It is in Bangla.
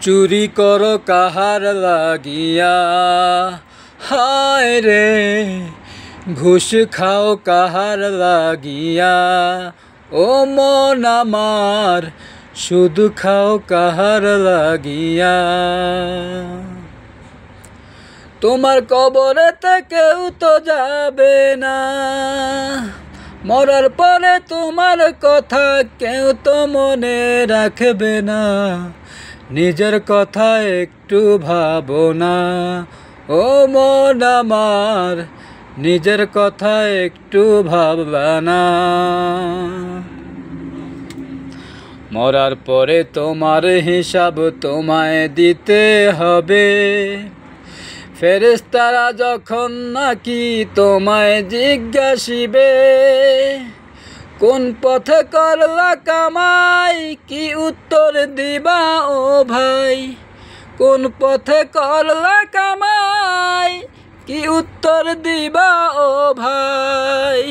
চুরি করো কাহার লাগিয়া, হায় রে ঘুষ খাও কাহার লাগিয়া। ও মন আমার শুধু খাও কাহার লাগিয়া। তোমার কবরেতে কেউ তো যাবে না, মরার পরে তোমার কথা কেউ তো মনে রাখবে না। নিজের কথা একটু ভাবো না, ও মন আমার নিজের কথা একটু ভাববা না। মরার পরে তোমার হিসাব তোমায় দিতে হবে, ফেরেশতারা যখন নাকি তোমায় জিজ্ঞাসিবে, কোন পথে করলা কামাই কি উত্তর দিবা ও ভাই। কোন পথে করলা কামাই কি উত্তর দিবা ও ভাই।